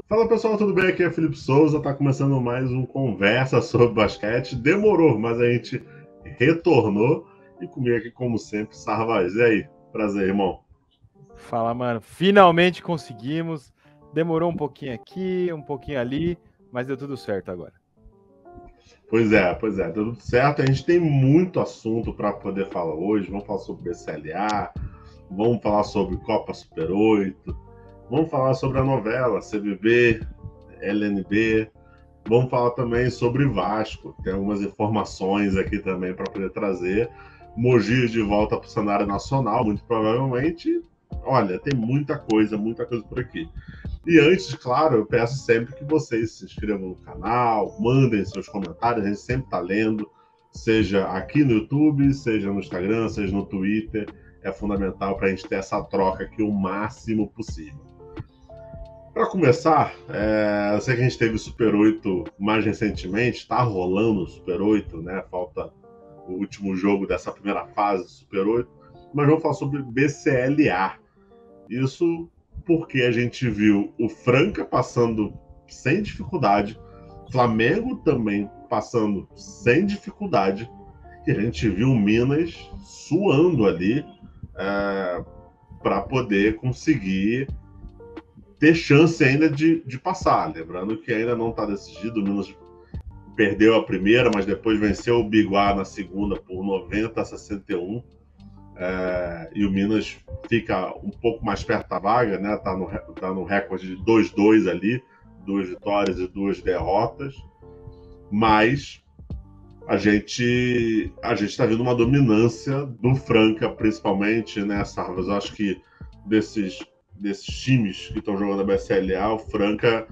Fala pessoal, tudo bem? Aqui é Felipe Souza, tá começando mais um Conversa sobre Basquete. Demorou, mas a gente retornou e comigo aqui, como sempre, Sarvaz. E aí? Prazer, irmão. Fala, mano. Finalmente conseguimos. Demorou um pouquinho aqui, um pouquinho ali, mas deu tudo certo agora. Pois é, tudo certo. A gente tem muito assunto para poder falar hoje. Vamos falar sobre BCLA, vamos falar sobre Copa Super 8, vamos falar sobre a novela CBB, LNB. Vamos falar também sobre Vasco. Tem algumas informações aqui também para poder trazer. Mogi de volta para o cenário nacional, muito provavelmente. Olha, tem muita coisa por aqui. E antes, claro, eu peço sempre que vocês se inscrevam no canal, mandem seus comentários, a gente sempre está lendo, seja aqui no YouTube, seja no Instagram, seja no Twitter. É fundamental para a gente ter essa troca aqui o máximo possível. Para começar, eu sei que a gente teve o Super 8 mais recentemente, está rolando o Super 8, né? Falta o último jogo dessa primeira fase do Super 8, mas vamos falar sobre BCLA. Isso porque a gente viu o Franca passando sem dificuldade, Flamengo também passando sem dificuldade, e a gente viu o Minas suando ali para poder conseguir ter chance ainda de passar. Lembrando que ainda não está decidido, o Minas perdeu a primeira, mas depois venceu o Biguá na segunda por 90-61. E o Minas fica um pouco mais perto da vaga, né? Tá no recorde de 2-2 ali, 2 vitórias e 2 derrotas. Mas a gente está vendo uma dominância do Franca, principalmente, né, Sarvas? Eu acho que desses times que estão jogando a BCLA, o Franca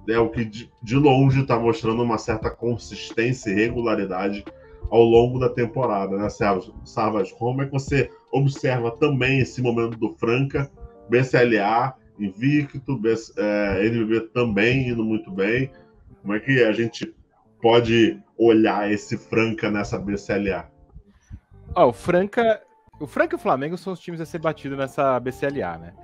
é o que de longe está mostrando uma certa consistência e regularidade ao longo da temporada, né, Sarvas? Como é que você observa também esse momento do Franca, BCLA, invicto, NBB também indo muito bem? Como é que a gente pode olhar esse Franca nessa BCLA? O Franca e o Flamengo são os times a ser batidos nessa BCLA, né?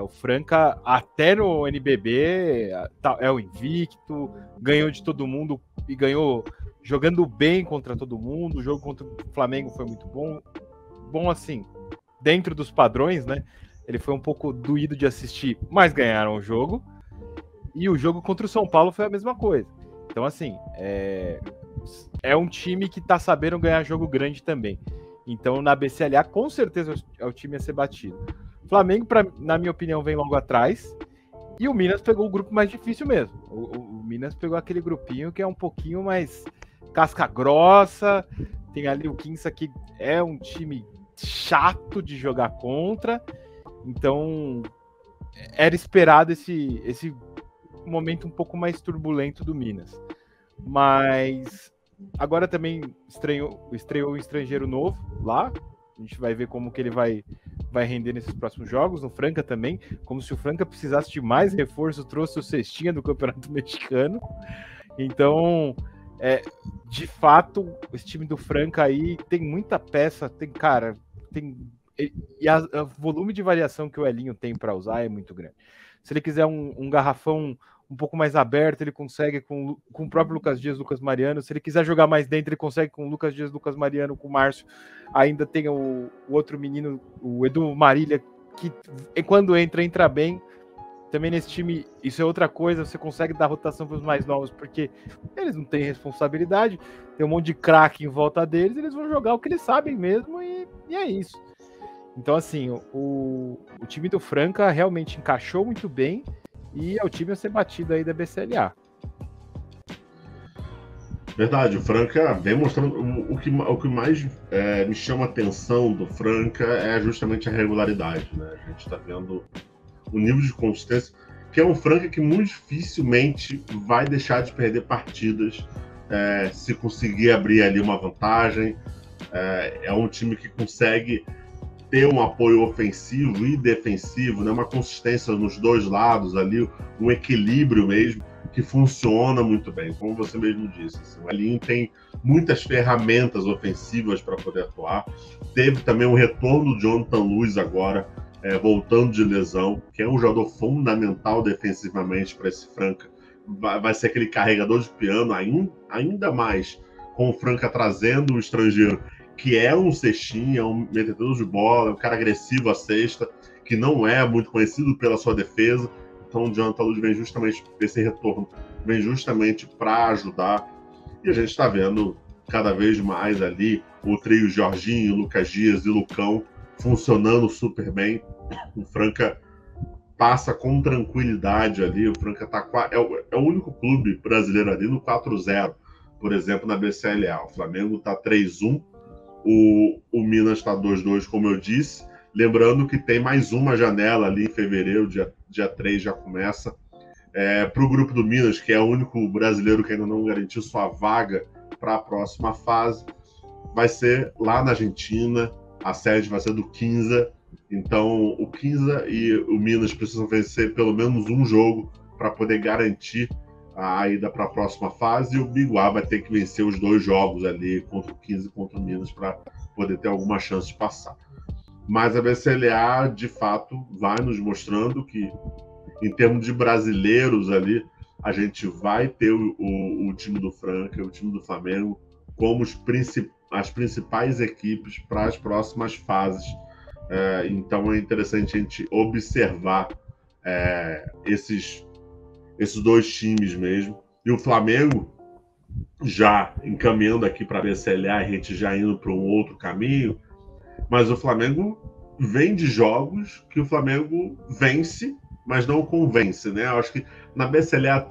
O Franca, até no NBB, é o invicto, ganhou de todo mundo e ganhou jogando bem contra todo mundo. O jogo contra o Flamengo foi muito bom. Bom, assim, dentro dos padrões, né? Ele foi um pouco doído de assistir, mas ganharam o jogo. E o jogo contra o São Paulo foi a mesma coisa. Então, assim, é um time que tá sabendo ganhar jogo grande também. Então, na BCLA, com certeza é o time a ser batido. Flamengo, na minha opinião, vem logo atrás. E o Minas pegou o grupo mais difícil mesmo. O Minas pegou aquele grupinho que é um pouquinho mais casca grossa. Tem ali o Quinça, que é um time chato de jogar contra. Então, era esperado esse momento um pouco mais turbulento do Minas. Mas agora também estreou um estrangeiro novo lá. A gente vai ver como que ele vai render nesses próximos jogos. No Franca também, como se o Franca precisasse de mais reforço, trouxe o cestinha do Campeonato Mexicano. Então, de fato, esse time do Franca aí tem muita peça, e o volume de variação que o Elinho tem para usar é muito grande. Se ele quiser um garrafão um pouco mais aberto, ele consegue com o próprio Lucas Dias, Lucas Mariano. Se ele quiser jogar mais dentro, ele consegue com o Lucas Dias, Lucas Mariano, com o Márcio. Ainda tem o outro menino, o Edu Marília, que quando entra bem. Também nesse time, isso é outra coisa, você consegue dar rotação para os mais novos, porque eles não têm responsabilidade, tem um monte de craque em volta deles, eles vão jogar o que eles sabem mesmo, e é isso. Então, assim, o time do Franca realmente encaixou muito bem e é o time a ser batido aí da BCLA. Verdade, o Franca vem mostrando. O que mais me chama a atenção do Franca é justamente a regularidade, né? A gente está vendo o nível de consistência, que é um Franca que muito dificilmente vai deixar de perder partidas se conseguir abrir ali uma vantagem. É um time que consegue ter um apoio ofensivo e defensivo, né? Uma consistência nos dois lados ali, um equilíbrio mesmo, que funciona muito bem, como você mesmo disse. Assim, o Elinho tem muitas ferramentas ofensivas para poder atuar. Teve também o retorno do Jonathan Luz agora, voltando de lesão, que é um jogador fundamental defensivamente para esse Franca. Vai ser aquele carregador de piano ainda mais com o Franca trazendo o estrangeiro, que é um cestinha, um metedor de bola, um cara agressivo à cesta, que não é muito conhecido pela sua defesa. Então o Jonathan Luz vem justamente, esse retorno vem justamente para ajudar. E a gente está vendo cada vez mais ali o trio Jorginho, Lucas Dias e Lucão funcionando super bem. O Franca passa com tranquilidade ali. O Franca é o único clube brasileiro ali no 4-0, por exemplo, na BCLA. O Flamengo está 3-1, o Minas está 2-2, como eu disse. Lembrando que tem mais uma janela ali em fevereiro, dia 3 já começa. Para o grupo do Minas, que é o único brasileiro que ainda não garantiu sua vaga para a próxima fase, vai ser lá na Argentina. A sede vai ser do Quinza. Então, o Quinza e o Minas precisam vencer pelo menos um jogo para poder garantir a ida para a próxima fase. E o Biguá vai ter que vencer os 2 jogos ali, contra o Quinza e contra o Minas, para poder ter alguma chance de passar. Mas a BCLA, de fato, vai nos mostrando que, em termos de brasileiros ali, a gente vai ter o time do Franca e o time do Flamengo como as principais equipes para as próximas fases. Então é interessante a gente observar esses 2 times mesmo. E o Flamengo, já encaminhando aqui para a BCLA, a gente já indo para um outro caminho, mas o Flamengo vem de jogos que o Flamengo vence, mas não convence, né? Eu acho que na BCLA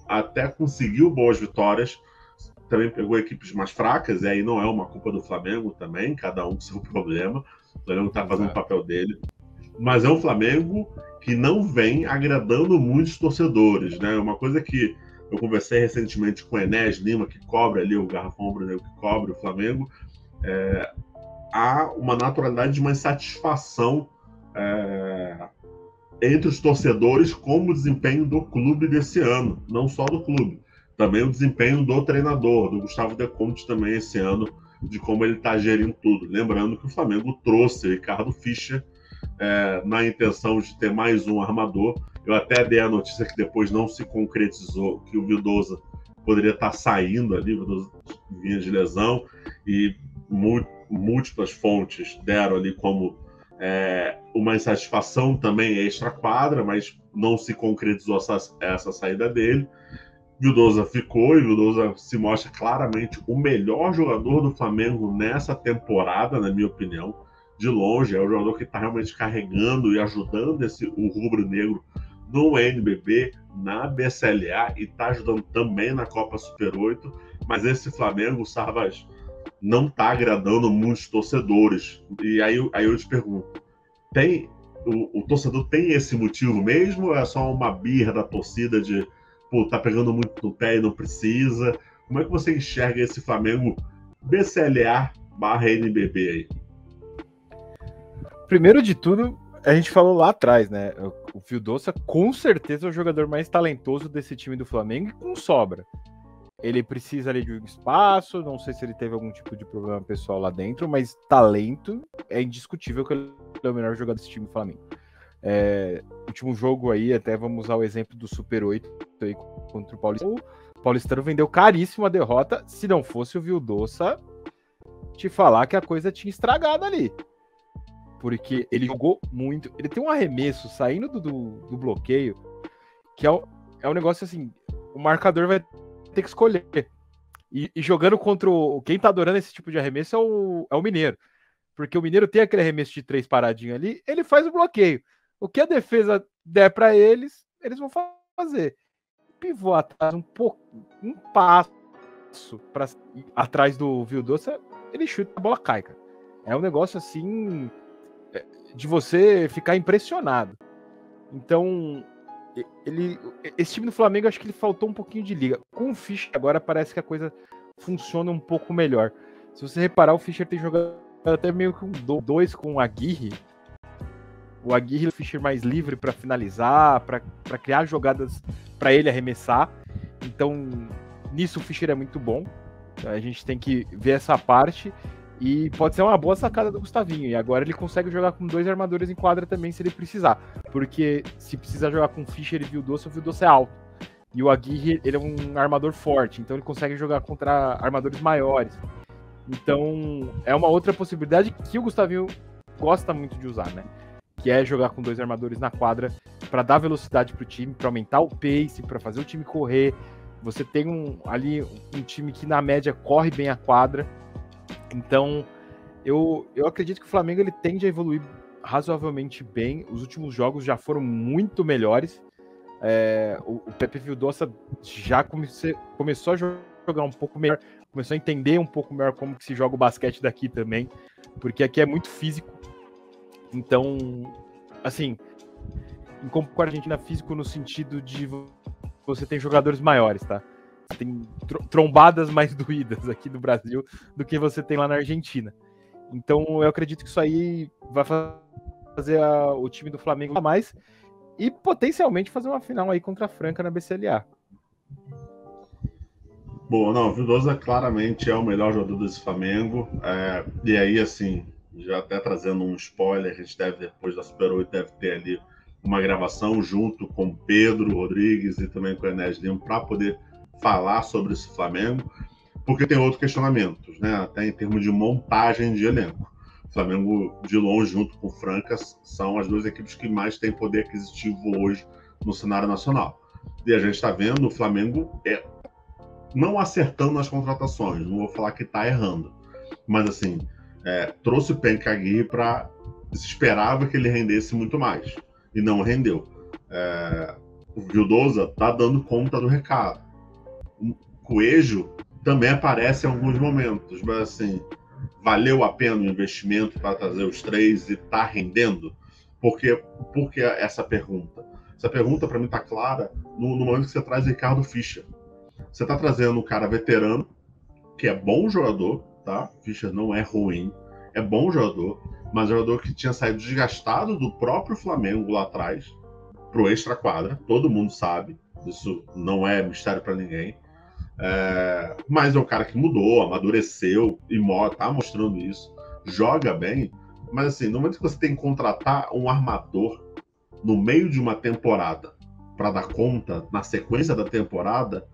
até conseguiu boas vitórias, também pegou equipes mais fracas, e aí não é uma culpa do Flamengo também, cada um com seu problema. O Flamengo está fazendo o papel dele. Mas é um Flamengo que não vem agradando muitos torcedores, né? Uma coisa que eu conversei recentemente com o Enes Lima, que cobre ali o Garrafão Brasileiro, que cobre o Flamengo, há uma naturalidade de uma insatisfação entre os torcedores com o desempenho do clube desse ano, não só do clube, também o desempenho do treinador, do Gustavo De Conte também esse ano, de como ele está gerindo tudo. Lembrando que o Flamengo trouxe o Ricardo Fischer na intenção de ter mais um armador. Eu até dei a notícia que depois não se concretizou, que o Vildosa poderia estar saindo ali, o Vildosa vinha de lesão, e múltiplas fontes deram ali como uma insatisfação também extra-quadra, mas não se concretizou essa saída dele. Vildosa ficou, e Vildosa se mostra claramente o melhor jogador do Flamengo nessa temporada, na minha opinião. De longe, é o jogador que está realmente carregando e ajudando o rubro-negro no NBB, na BCLA, e está ajudando também na Copa Super 8. Mas esse Flamengo, Sarvas, não está agradando muitos torcedores. E aí eu te pergunto, o torcedor tem esse motivo mesmo, ou é só uma birra da torcida de tá pegando muito no pé e não precisa? Como é que você enxerga esse Flamengo BCLA/NBB aí? Primeiro de tudo, a gente falou lá atrás, né? O Vildosa com certeza é o jogador mais talentoso desse time do Flamengo, e com sobra. Ele precisa ali de um espaço, não sei se ele teve algum tipo de problema pessoal lá dentro, mas talento é indiscutível que ele é o melhor jogador desse time do Flamengo. Último jogo aí, até vamos usar o exemplo do Super 8 aí contra o Paulistano. O Paulistano vendeu caríssimo a derrota. Se não fosse o Vildosa, te falar que a coisa tinha estragado ali. Porque ele jogou muito. Ele tem um arremesso saindo do bloqueio, que é um negócio assim, o marcador vai ter que escolher. E jogando contra quem tá adorando esse tipo de arremesso é o Mineiro. Porque o Mineiro tem aquele arremesso de 3 paradinho ali, ele faz o bloqueio. O que a defesa der para eles vão fazer. Pivô atrás um passo atrás do Vildosa, ele chuta, a bola cai, cara. É um negócio assim de você ficar impressionado. Então, esse time do Flamengo, acho que ele faltou um pouquinho de liga. Com o Fischer agora parece que a coisa funciona um pouco melhor. Se você reparar, o Fischer tem jogado até meio que um 2 com o Aguirre. O Aguirre e o Fischer mais livre para finalizar, para criar jogadas para ele arremessar. Então, nisso o Fischer é muito bom. A gente tem que ver essa parte. E pode ser uma boa sacada do Gustavinho. E agora ele consegue jogar com 2 armadores em quadra também, se ele precisar. Porque se precisar jogar com Fischer e Vildoça, o Vildoça é alto. E o Aguirre, ele é um armador forte. Então ele consegue jogar contra armadores maiores. Então é uma outra possibilidade que o Gustavinho gosta muito de usar, né? Que é jogar com 2 armadores na quadra para dar velocidade pro time, para aumentar o pace, para fazer o time correr. Você tem ali um time que na média corre bem a quadra. Então, eu acredito que o Flamengo ele tende a evoluir razoavelmente bem. Os últimos jogos já foram muito melhores. O Pepe Vildoça já começou a jogar um pouco melhor, começou a entender um pouco melhor como que se joga o basquete daqui também, porque aqui é muito físico. Então, assim, em comparação com a Argentina, físico no sentido de você tem jogadores maiores, tá? Você tem trombadas mais doídas aqui no Brasil do que você tem lá na Argentina. Então, eu acredito que isso aí vai fazer o time do Flamengo a mais e potencialmente fazer uma final aí contra a Franca na BCLA. Bom, não, o Vildoza claramente é o melhor jogador desse Flamengo. E aí, assim, já até trazendo um spoiler, a gente deve, depois da Super 8, deve ter ali uma gravação junto com Pedro Rodrigues e também com o Enes Lima para poder falar sobre esse Flamengo, porque tem outros questionamentos, né? Até em termos de montagem de elenco. O Flamengo, de longe, junto com o Franca, são as 2 equipes que mais têm poder aquisitivo hoje no cenário nacional. E a gente está vendo o Flamengo não acertando nas contratações, não vou falar que está errando, mas assim, trouxe o Penca Aguirre para se esperava que ele rendesse muito mais, e não rendeu. O Vildoza está dando conta do recado. O Coelho também aparece em alguns momentos, mas assim, valeu a pena o investimento para trazer os 3 e está rendendo? Por que essa pergunta? Essa pergunta, para mim, está clara no momento que você traz Ricardo Fischer. Você está trazendo um cara veterano, que é bom jogador, tá? Fischer não é ruim, é bom jogador, mas jogador que tinha saído desgastado do próprio Flamengo lá atrás, pro extra-quadra, todo mundo sabe, isso não é mistério para ninguém. Mas é um cara que mudou, amadureceu e tá mostrando isso, joga bem, mas assim, no momento que você tem que contratar um armador no meio de uma temporada para dar conta na sequência da temporada,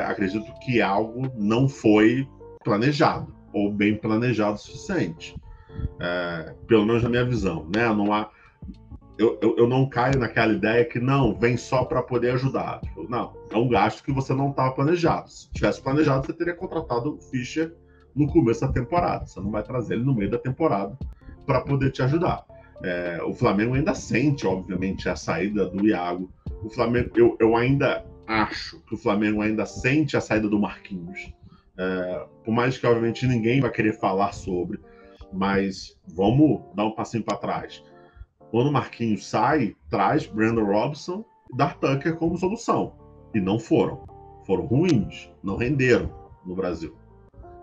acredito que algo não foi planejado ou bem planejado o suficiente, pelo menos na minha visão, né? Não há eu não caio naquela ideia que não, vem só para poder ajudar. Não, é um gasto que você não estava planejado. Se tivesse planejado, você teria contratado o Fischer no começo da temporada. Você não vai trazer ele no meio da temporada para poder te ajudar. O Flamengo ainda sente, obviamente, a saída do Iago. O Flamengo, eu ainda acho que o Flamengo ainda sente a saída do Marquinhos. Por mais que, obviamente, ninguém vai querer falar sobre, mas vamos dar um passinho para trás. Quando o Marquinhos sai, traz Brandon Robinson e Dar Tucker como solução. E não foram. Foram ruins. Não renderam no Brasil.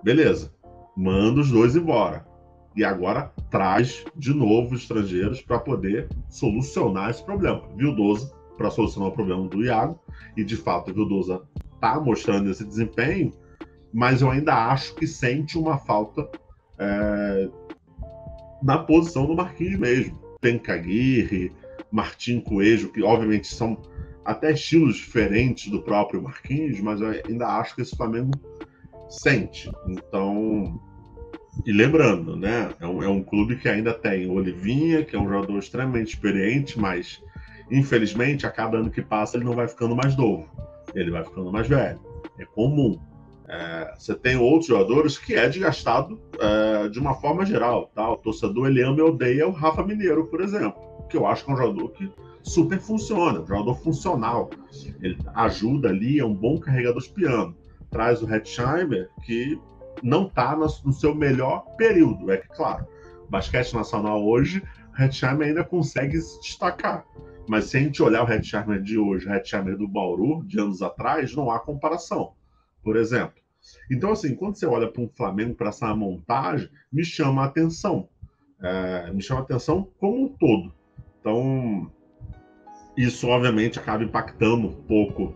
Beleza. Manda os 2 embora. E agora traz de novo os estrangeiros para poder solucionar esse problema. Vildoza para solucionar o problema do Iago. E de fato o Vildoza está mostrando esse desempenho, mas eu ainda acho que sente uma falta na posição do Marquinhos mesmo. Penca Aguirre, Martim Coelho, que obviamente são até estilos diferentes do próprio Marquinhos, mas eu ainda acho que esse Flamengo sente. Então, e lembrando, né, é um clube que ainda tem o Olivinha, que é um jogador extremamente experiente, mas infelizmente a cada ano que passa ele não vai ficando mais novo, ele vai ficando mais velho. É comum. Você tem outros jogadores que é desgastado de uma forma geral, tá? O torcedor ele ama e odeia o Rafa Mineiro, por exemplo, que eu acho que é um jogador que super funciona, um jogador funcional. Ele ajuda ali, é um bom carregador de piano. Traz o Hetzheimer, que não está no seu melhor período, é que, claro, basquete nacional hoje, o Hetzheimer ainda consegue se destacar. Mas se a gente olhar o Hetzheimer de hoje, o Hetzheimer do Bauru, de anos atrás, não há comparação, por exemplo. Então, assim, quando você olha para um Flamengo, para essa montagem, me chama a atenção. Me chama a atenção como um todo. Então, isso, obviamente, acaba impactando um pouco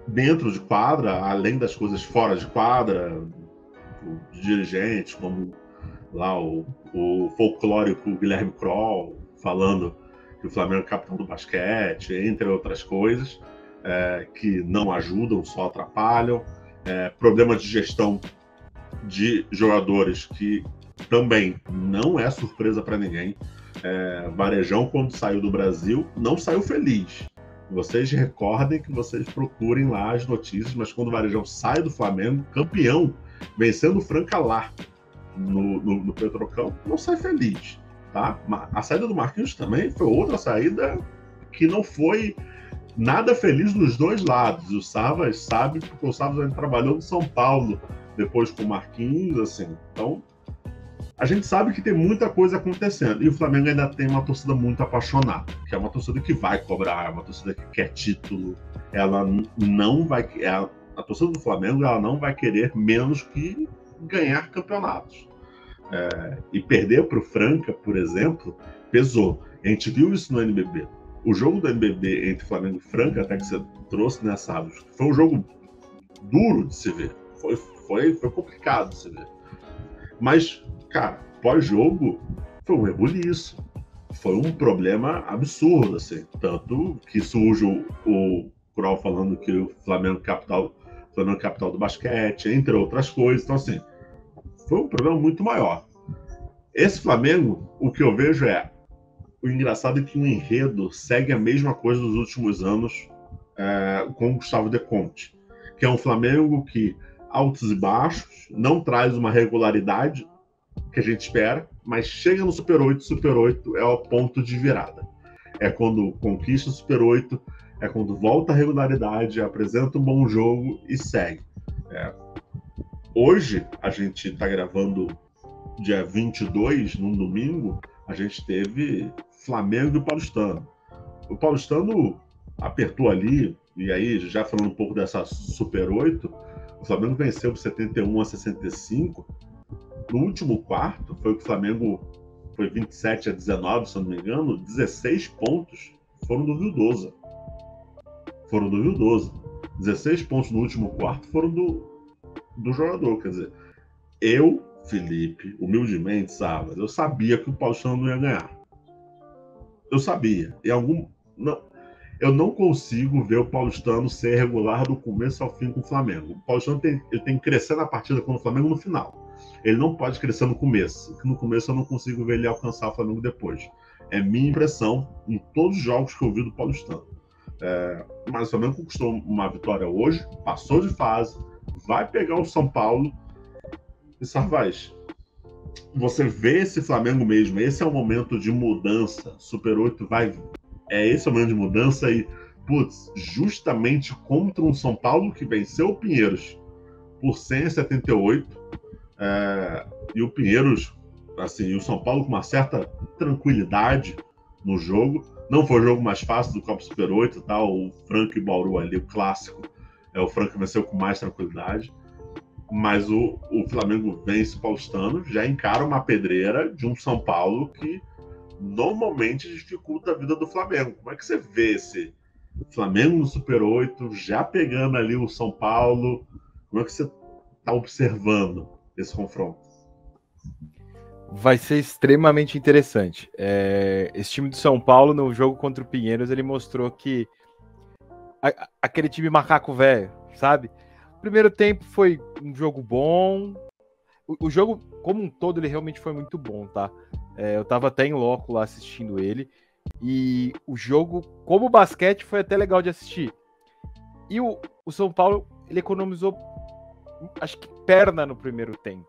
dentro de quadra, além das coisas fora de quadra, exemplo, de dirigentes, como lá o folclórico Guilherme Kroll, falando que o Flamengo é capitão do basquete, entre outras coisas, que não ajudam, só atrapalham. Problema de gestão de jogadores que também não é surpresa para ninguém. Varejão, quando saiu do Brasil, não saiu feliz. Vocês recordem que vocês procurem lá as notícias, mas quando o Varejão sai do Flamengo, campeão, vencendo o Franca lá no Petrocão, não sai feliz. Tá? A saída do Marquinhos também foi outra saída que não foi nada feliz dos dois lados. O Savas sabe, porque o Savas trabalhou no São Paulo depois com o Marquinhos, assim. Então, a gente sabe que tem muita coisa acontecendo. E o Flamengo ainda tem uma torcida muito apaixonada, que é uma torcida que vai cobrar, é uma torcida que quer título. Ela não vai... A torcida do Flamengo, ela não vai querer menos que ganhar campeonatos. E perder para o Franca, por exemplo, pesou. A gente viu isso no NBB. O jogo do NBB entre Flamengo e Franca, até que você trouxe nessa áudio, foi um jogo duro de se ver. Foi complicado de se ver. Mas, cara, pós-jogo, foi um rebuliço. Foi um problema absurdo, assim. Tanto que surge o Kroll falando que o Flamengo é capital do basquete, entre outras coisas. Então, assim, foi um problema muito maior. Esse Flamengo, o que eu vejo o engraçado é que o enredo segue a mesma coisa dos últimos anos com o Gustavo De Conte, que é um Flamengo que, altos e baixos, não traz uma regularidade que a gente espera, mas chega no Super 8, Super 8 é o ponto de virada. É quando conquista o Super 8, é quando volta a regularidade, apresenta um bom jogo e segue. Hoje, a gente está gravando dia 22, num domingo, a gente teve Flamengo e Paulistano. O Paulistano apertou ali, e aí, já falando um pouco dessa Super 8, o Flamengo venceu por 71-65. No último quarto, foi que o Flamengo foi 27-19, se eu não me engano, 16 pontos foram do Vildosa. 16 pontos no último quarto foram do jogador. Quer dizer, Felipe, humildemente, eu sabia que o Paulistano não ia ganhar. Eu sabia. Eu não consigo ver o Paulistano ser regular do começo ao fim com o Flamengo. O Paulistano tem que crescer na partida com o Flamengo no final. Ele não pode crescer no começo, porque no começo eu não consigo ver ele alcançar o Flamengo depois. É minha impressão em todos os jogos que eu vi do Paulistano. Mas o Flamengo conquistou uma vitória hoje, passou de fase, vai pegar o São Paulo. E Sarvaz, você vê esse Flamengo mesmo, esse é o momento de mudança. Super 8 esse é o momento de mudança e, justamente contra um São Paulo que venceu o Pinheiros por 178, e o Pinheiros, assim, e o São Paulo com uma certa tranquilidade no jogo. Não foi o jogo mais fácil do Copa Super 8, tá? O Franca e Bauru ali, o clássico, o Franca venceu com mais tranquilidade. Mas o Flamengo vence o Paulistano, já encara uma pedreira de um São Paulo que normalmente dificulta a vida do Flamengo. Como é que você vê esse Flamengo no Super 8, já pegando ali o São Paulo? Como é que você está observando esse confronto? Vai ser extremamente interessante. Esse time do São Paulo, no jogo contra o Pinheiros, ele mostrou que aquele time macaco velho, sabe? O primeiro tempo foi um jogo bom. O jogo, como um todo, ele realmente foi muito bom, tá? Eu tava até em loco lá assistindo ele. E o jogo, como basquete, foi até legal de assistir. E o São Paulo, ele economizou, acho que perna no primeiro tempo.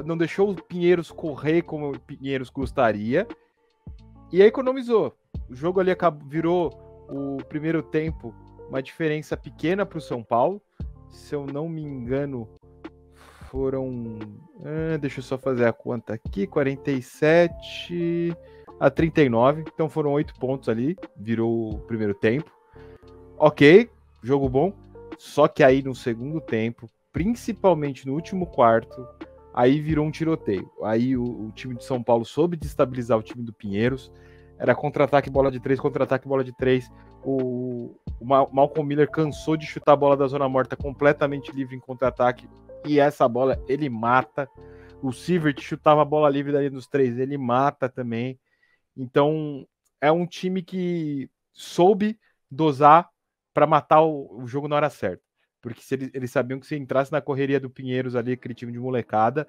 Não deixou o Pinheiros correr como o Pinheiros gostaria. E aí economizou. O jogo ali virou o primeiro tempo uma diferença pequena para o São Paulo. Se eu não me engano, foram... deixa eu só fazer a conta aqui. 47-39. Então foram 8 pontos ali. Virou o primeiro tempo. Ok, jogo bom. Só que aí no segundo tempo, principalmente no último quarto, aí virou um tiroteio. Aí o time de São Paulo soube destabilizar o time do Pinheiros. Era contra-ataque, bola de 3, contra-ataque, bola de 3. O Malcolm Miller cansou de chutar a bola da zona morta completamente livre em contra-ataque. e essa bola ele mata. O Sivert chutava a bola livre dali nos 3, ele mata também. Então, é um time que soube dosar para matar o jogo na hora certa. Porque se eles sabiam que se entrasse na correria do Pinheiros ali, aquele time de molecada,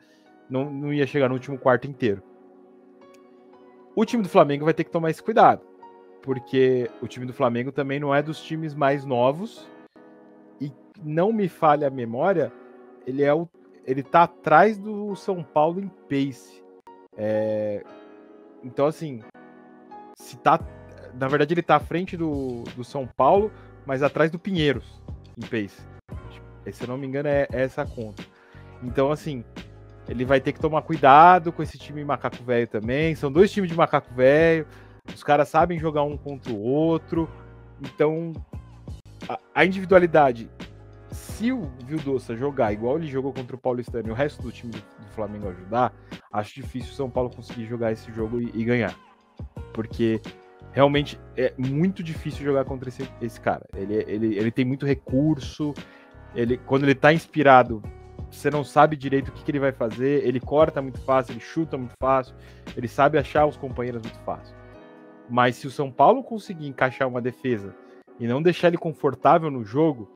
não ia chegar no último quarto inteiro. O time do Flamengo vai ter que tomar esse cuidado, porque o time do Flamengo também não é dos times mais novos, e não me falha a memória, ele tá atrás do São Paulo em pace. Então, assim, na verdade ele tá à frente do São Paulo, mas atrás do Pinheiros em pace. Se eu não me engano, é essa a conta. Então, assim, ele vai ter que tomar cuidado com esse time macaco velho também. São 2 times de macaco velho. Os caras sabem jogar um contra o outro. Então, a individualidade, se o Vildossa jogar igual ele jogou contra o Paulistano e o resto do time do Flamengo ajudar, acho difícil o São Paulo conseguir jogar esse jogo e ganhar. Porque realmente é muito difícil jogar contra esse cara. Ele tem muito recurso. Quando ele tá inspirado, você não sabe direito o que ele vai fazer. Ele corta muito fácil, ele chuta muito fácil, ele sabe achar os companheiros muito fácil. Mas se o São Paulo conseguir encaixar uma defesa e não deixar ele confortável no jogo,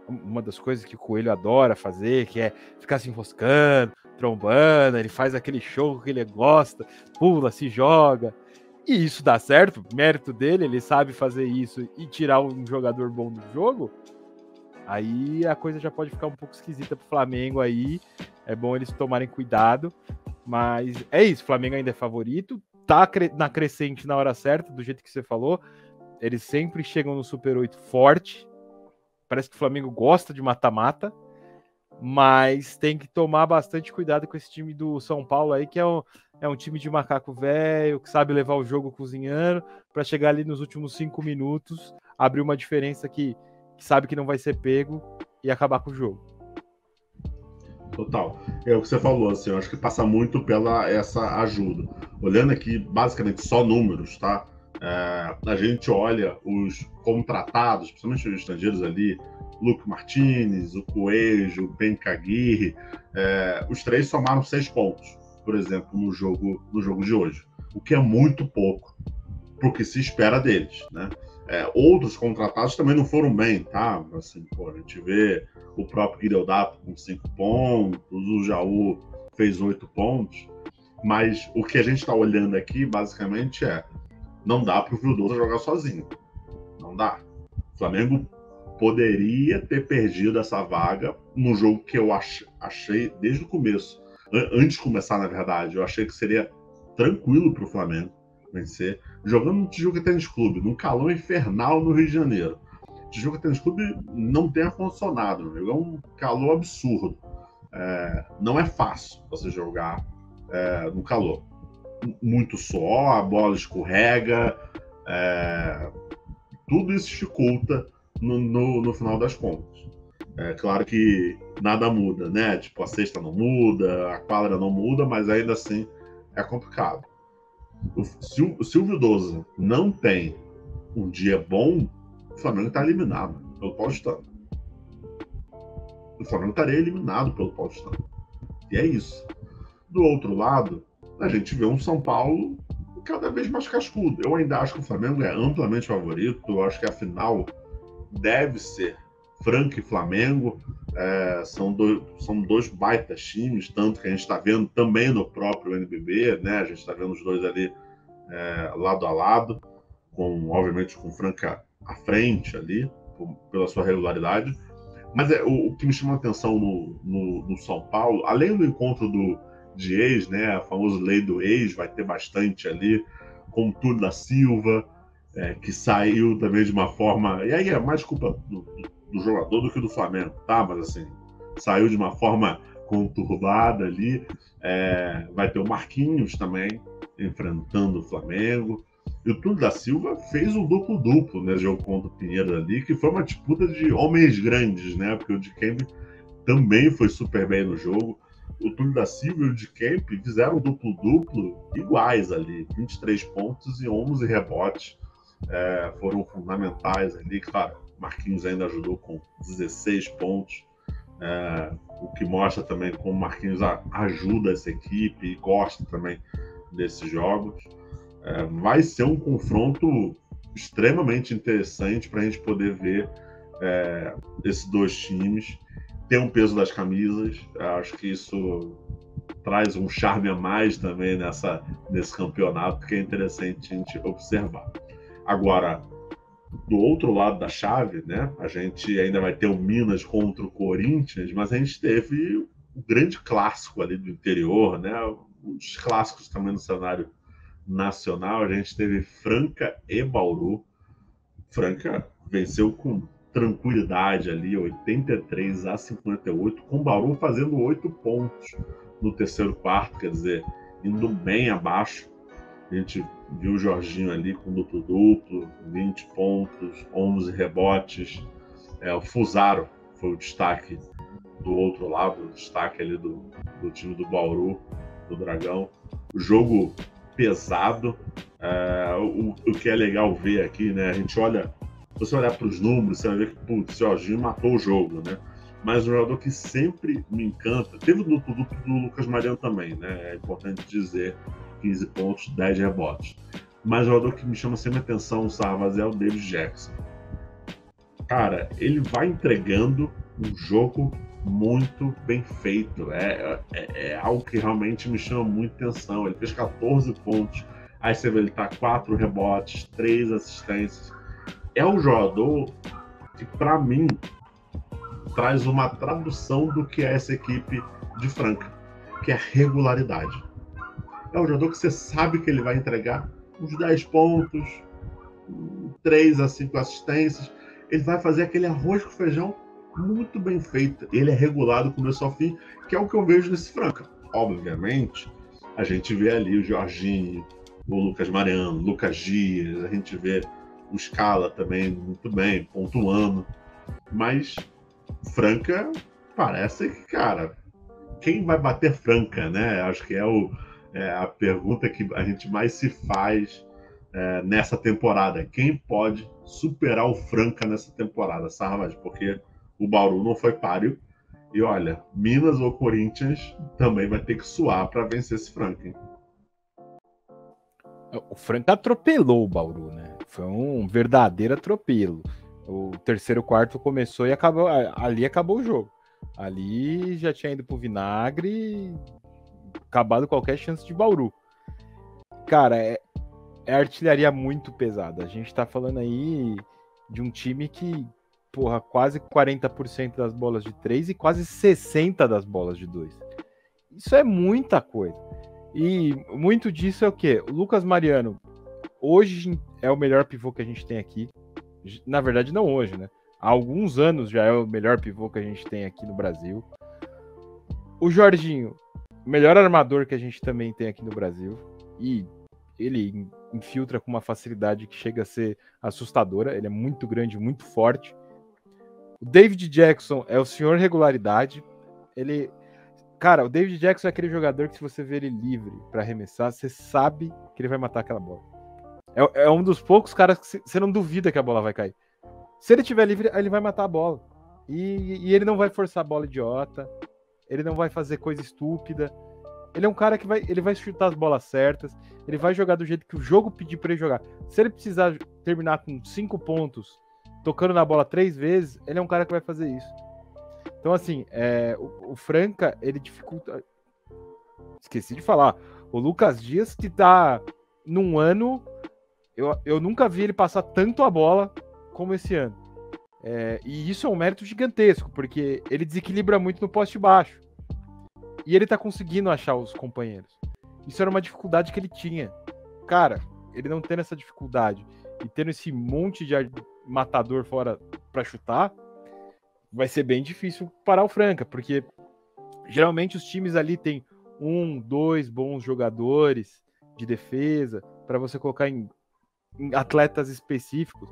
uma das coisas que o Coelho adora fazer, que é ficar se enroscando, trombando, ele faz aquele show que ele gosta, pula, se joga, e isso dá certo, mérito dele, ele sabe fazer isso e tirar um jogador bom do jogo, aí a coisa já pode ficar um pouco esquisita pro Flamengo aí. É bom eles tomarem cuidado. Mas é isso, o Flamengo ainda é favorito. Tá na crescente na hora certa, do jeito que você falou. Eles sempre chegam no Super 8 forte. Parece que o Flamengo gosta de mata-mata. Mas tem que tomar bastante cuidado com esse time do São Paulo aí, que é um time de macaco velho, que sabe levar o jogo cozinhando, para chegar ali nos últimos 5 minutos, abrir uma diferença que sabe que não vai ser pego e acabar com o jogo. Total. É o que você falou, assim, eu acho que passa muito pela essa ajuda. Olhando aqui, basicamente, só números, tá? A gente olha os contratados, principalmente os estrangeiros ali, Luke Martinez, o Coelho, o Ben Caguirre, os 3 somaram 6 pontos, por exemplo, no jogo de hoje. O que é muito pouco pro que se espera deles, né? Outros contratados também não foram bem, tá? Assim, a gente vê o próprio Guilherme com 5 pontos, o Jaú fez 8 pontos, mas o que a gente está olhando aqui, basicamente, não dá para o Vildossa jogar sozinho. Não dá. O Flamengo poderia ter perdido essa vaga no jogo que eu achei desde o começo. Antes de começar, na verdade, eu achei que seria tranquilo para o Flamengo vencer, jogando no Tijuca Tênis Clube, num calor infernal no Rio de Janeiro. O Tijuca Tênis Clube não tem ar-condicionado, é um calor absurdo. Não é fácil você jogar no calor. Muito suor, a bola escorrega, tudo isso dificulta no final das contas. Claro que nada muda, né? Tipo, a cesta não muda, a quadra não muda, mas ainda assim é complicado. Se o Vildossa não tem um dia bom, o Flamengo está eliminado pelo Paulistano. O Flamengo estaria eliminado pelo Paulistano. E é isso. Do outro lado, a gente vê um São Paulo cada vez mais cascudo. Eu ainda acho que o Flamengo é amplamente favorito. Eu acho que a final deve ser Franca e Flamengo. São dois baitas times, tanto que a gente está vendo também no próprio NBB, né? A gente está vendo os dois ali lado a lado, obviamente com Franca à frente ali, pela sua regularidade. Mas o que me chama a atenção no São Paulo, além do encontro de ex, né? A famosa lei do ex, vai ter bastante ali, com o Túlio da Silva, que saiu também de uma forma. E aí é mais culpa do jogador do que do Flamengo, tá? Mas assim, saiu de uma forma conturbada ali. Vai ter o Marquinhos também enfrentando o Flamengo. E o Túlio da Silva fez um duplo-duplo nesse jogo contra o Pinheiro ali, que foi uma disputa de homens grandes, né? Porque o Dikembe também foi super bem no jogo. O Túlio da Silva e o Dikembe fizeram um duplo-duplo iguais ali, 23 pontos e 11 rebotes. Foram fundamentais ali. Claro, Marquinhos ainda ajudou com 16 pontos. o que mostra também como o Marquinhos ajuda essa equipe e gosta também desses jogos. Vai ser um confronto extremamente interessante para a gente poder ver esses dois times. Tem um peso das camisas, acho que isso traz um charme a mais também nesse campeonato, que é interessante a gente observar. Agora, do outro lado da chave, né, a gente ainda vai ter o Minas contra o Corinthians, mas a gente teve o grande clássico ali do interior, né, os clássicos também no cenário nacional. A gente teve Franca e Bauru. Franca venceu com tranquilidade ali, 83-58, com o Bauru fazendo 8 pontos no terceiro quarto, quer dizer, indo bem abaixo. A gente viu o Jorginho ali com duplo-duplo, 20 pontos, 11 rebotes. O Fusaro foi o destaque do outro lado, o destaque ali do time do Bauru, do Dragão. O jogo pesado. O que é legal ver aqui, né? A gente olha, se você olhar para os números, você vai ver que o Jorginho matou o jogo, né? Mas um jogador que sempre me encanta, teve o duplo-duplo do Lucas Mariano também, né? É importante dizer, 15 pontos, 10 rebotes. Mas o jogador que me chama sempre a atenção, o Sarvaz, é o David Jackson. Cara, ele vai entregando um jogo muito bem feito. É algo que realmente me chama muita atenção. Ele fez 14 pontos, aí você vê ele tá 4 rebotes, 3 assistências. É um jogador que, para mim, traz uma tradução do que é essa equipe de Franca, que é a regularidade. É um jogador que você sabe que ele vai entregar uns 10 pontos, 3 a 5 assistências. Ele vai fazer aquele arroz com feijão muito bem feito. Ele é regulado do começo ao fim, que é o que eu vejo nesse Franca. Obviamente, a gente vê ali o Jorginho, o Lucas Mariano, o Lucas Dias, a gente vê o Scala também muito bem, pontuando. Mas Franca parece que, cara, quem vai bater Franca, né? Acho que é a pergunta que a gente mais se faz nessa temporada. Quem pode superar o Franca nessa temporada, sabe? Porque o Bauru não foi páreo. E olha, Minas ou Corinthians também vai ter que suar para vencer esse Franca, hein? O Franca atropelou o Bauru, né? Foi um verdadeiro atropelo. O terceiro quarto começou e acabou. Ali acabou o jogo. Ali já tinha ido pro vinagre, acabado qualquer chance de Bauru. Cara, é artilharia muito pesada. A gente tá falando aí de um time que, porra, quase 40% das bolas de 3 e quase 60% das bolas de 2. Isso é muita coisa. E muito disso é o quê? O Lucas Mariano, hoje é o melhor pivô que a gente tem aqui. Na verdade, não hoje, né? Há alguns anos já é o melhor pivô que a gente tem aqui no Brasil. O Jorginho, melhor armador que a gente também tem aqui no Brasil. E ele infiltra com uma facilidade que chega a ser assustadora. Ele é muito grande, muito forte. O David Jackson é o senhor regularidade. Cara, o David Jackson é aquele jogador que, se você ver ele livre para arremessar, você sabe que ele vai matar aquela bola. É um dos poucos caras que você não duvida que a bola vai cair. Se ele estiver livre, ele vai matar a bola. E ele não vai forçar a bola idiota. Ele não vai fazer coisa estúpida. Ele é um cara que ele vai chutar as bolas certas. Ele vai jogar do jeito que o jogo pedir para ele jogar. Se ele precisar terminar com 5 pontos, tocando na bola 3 vezes, ele é um cara que vai fazer isso. Então, assim, o Franca, ele dificulta... Esqueci de falar. O Lucas Dias, que tá num ano... Eu nunca vi ele passar tanto a bola como esse ano. E isso é um mérito gigantesco, porque ele desequilibra muito no poste baixo. E ele tá conseguindo achar os companheiros. Isso era uma dificuldade que ele tinha. Cara, ele não tendo essa dificuldade e tendo esse monte de matador fora pra chutar, vai ser bem difícil parar o Franca, porque geralmente os times ali tem 1, 2 bons jogadores de defesa para você colocar em atletas específicos.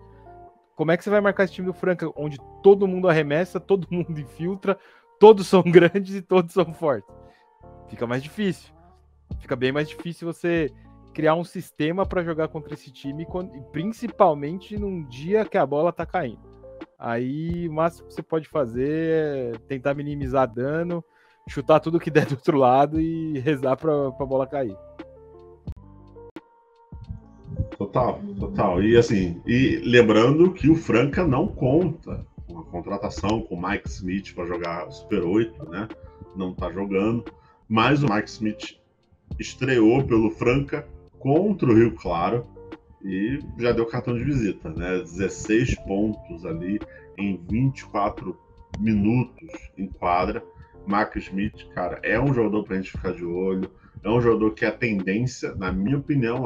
Como é que você vai marcar esse time do Franca, onde todo mundo arremessa, todo mundo infiltra, todos são grandes e todos são fortes? Fica mais difícil. Fica bem mais difícil você criar um sistema para jogar contra esse time, principalmente num dia que a bola tá caindo. aí o máximo que você pode fazer é tentar minimizar dano, chutar tudo que der do outro lado e rezar pra bola cair. Total. E assim, lembrando que o Franca não conta com a contratação com o Mike Smith para jogar Super 8, né? Não tá jogando, mas o Mike Smith estreou pelo Franca contra o Rio Claro e já deu cartão de visita, né? 16 pontos ali em 24 minutos em quadra. Mark Smith, cara, é um jogador pra gente ficar de olho, é um jogador que a tendência, na minha opinião,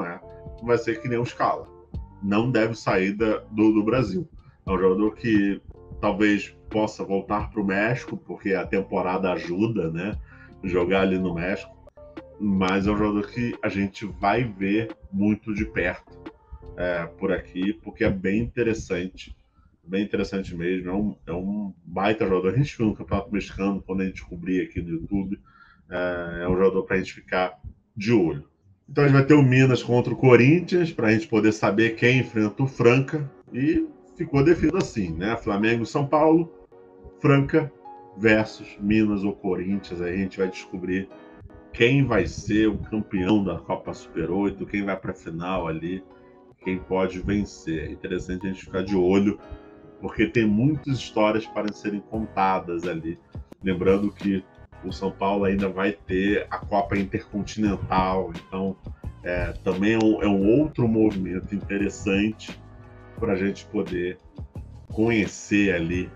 vai ser que nem o Scala. Não deve sair do Brasil. É um jogador que talvez possa voltar para o México, porque a temporada ajuda, né? Jogar ali no México. Mas é um jogador que a gente vai ver muito de perto por aqui, porque é bem interessante mesmo. É um baita jogador. A gente viu no Campeonato Mexicano, quando a gente cobria aqui no YouTube. É um jogador para a gente ficar de olho. Então a gente vai ter o Minas contra o Corinthians, para a gente poder saber quem enfrenta o Franca. E ficou definido assim, né? Flamengo e São Paulo, Franca versus Minas ou Corinthians. Aí a gente vai descobrir quem vai ser o campeão da Copa Super 8, quem vai para a final ali, quem pode vencer. É interessante a gente ficar de olho, porque tem muitas histórias para serem contadas ali. Lembrando que o São Paulo ainda vai ter a Copa Intercontinental, então também é um outro movimento interessante para a gente poder conhecer ali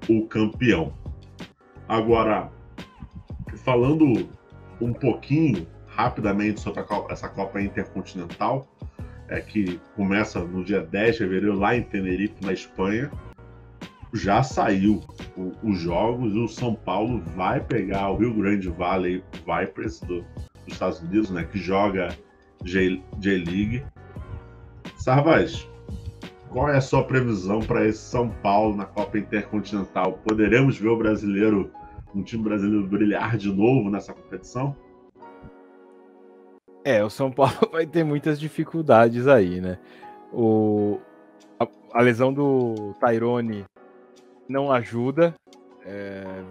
o campeão. Agora, falando um pouquinho, rapidamente, sobre essa Copa Intercontinental, que começa no dia 10 de fevereiro, lá em Tenerife, na Espanha. Já saiu os jogos e o São Paulo vai pegar o Rio Grande Valley Vipers dos Estados Unidos, né, que joga J-League. Sarvaz, qual é a sua previsão para esse São Paulo na Copa Intercontinental? Poderemos ver um time brasileiro brilhar de novo nessa competição? O São Paulo vai ter muitas dificuldades aí, né? A lesão do Tyrone não ajuda,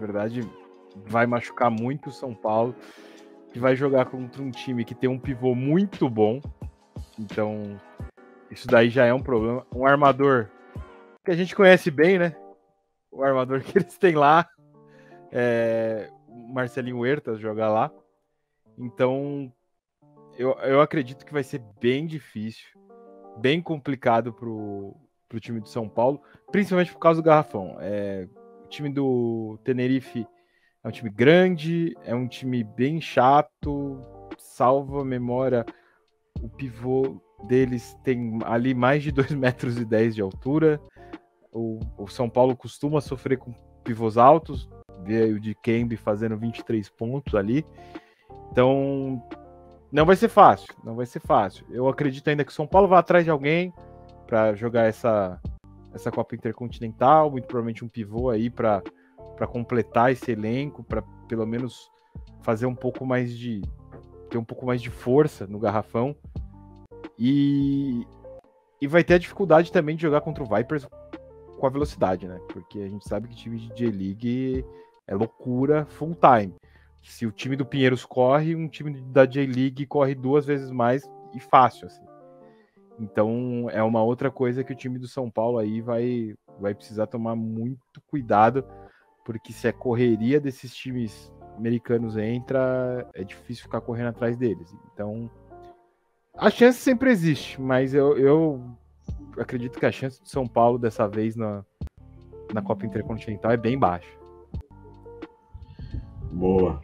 verdade, vai machucar muito o São Paulo, que vai jogar contra um time que tem um pivô muito bom, então isso daí já é um problema. Um armador que a gente conhece bem, né? O armador que eles têm lá, o Marcelinho Huertas joga lá, então eu acredito que vai ser bem difícil, bem complicado pro time do São Paulo, principalmente por causa do garrafão. O time do Tenerife é um time grande, é um time bem chato, salvo a memória, o pivô deles tem ali mais de 2,10 metros de altura. O São Paulo costuma sofrer com pivôs altos, vê o de Kembe fazendo 23 pontos ali. Então, não vai ser fácil. Eu acredito ainda que o São Paulo vai atrás de alguém para jogar essa Copa Intercontinental, muito provavelmente um pivô aí para completar esse elenco, para pelo menos fazer ter um pouco mais de força no garrafão. E vai ter a dificuldade também de jogar contra o Vipers com a velocidade, né? Porque a gente sabe que time de J-League é loucura full time. Se o time do Pinheiros corre, um time da J-League corre 2 vezes mais e fácil, assim. Então é uma outra coisa que o time do São Paulo aí vai precisar tomar muito cuidado, porque se a correria desses times americanos entra, é difícil ficar correndo atrás deles. Então a chance sempre existe, mas eu acredito que a chance do São Paulo dessa vez na Copa Intercontinental é bem baixa. Boa.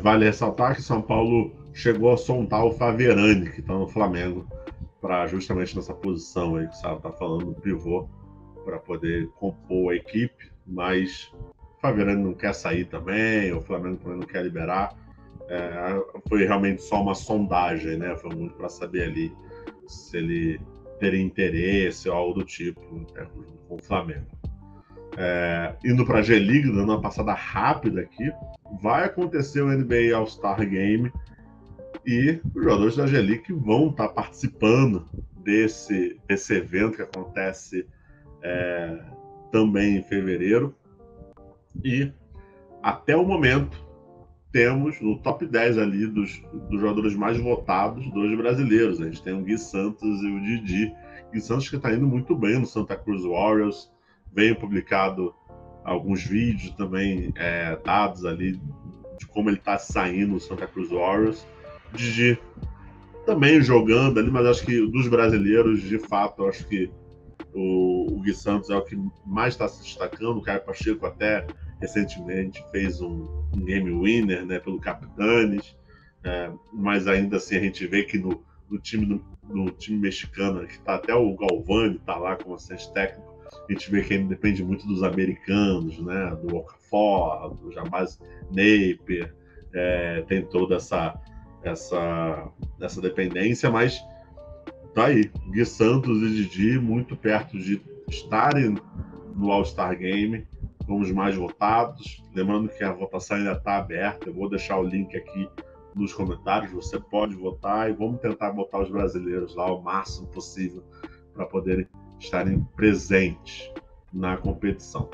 Vale ressaltar que São Paulo chegou a sondar o Faverani, que está no Flamengo, para justamente nessa posição aí que o Sara está falando, no pivô, para poder compor a equipe, mas o Faverani não quer sair também, o Flamengo também não quer liberar. Foi realmente só uma sondagem, né? Foi muito para saber ali se ele teria interesse ou algo do tipo, né, com o Flamengo. Indo para a G-League, dando uma passada rápida aqui, vai acontecer o NBA All-Star Game e os jogadores da G-League vão estar participando desse evento que acontece também em fevereiro. E até o momento temos no top 10 ali dos jogadores mais votados, 2 brasileiros. A gente tem o Gui Santos e o Didi. Gui Santos que está indo muito bem no Santa Cruz Warriors. Veio publicado alguns vídeos também, dados ali de como ele está saindo no Santa Cruz Warriors. Didi também jogando ali, mas acho que dos brasileiros, de fato, eu acho que o Gui Santos é o que mais está se destacando. O Caio Pacheco até recentemente fez um game winner, né, pelo Capitanes, mas ainda assim a gente vê que no time mexicano, que está até o Galvani, está lá como assistente técnico, a gente vê que ele depende muito dos americanos, né, do Okafor, do Jabaz Napier, tem toda essa dependência, mas tá aí, Gui Santos e Didi muito perto de estarem no All-Star Game como os mais votados. Lembrando que a votação ainda está aberta, eu vou deixar o link aqui nos comentários, você pode votar e vamos tentar botar os brasileiros lá o máximo possível para poderem estarem presentes na competição.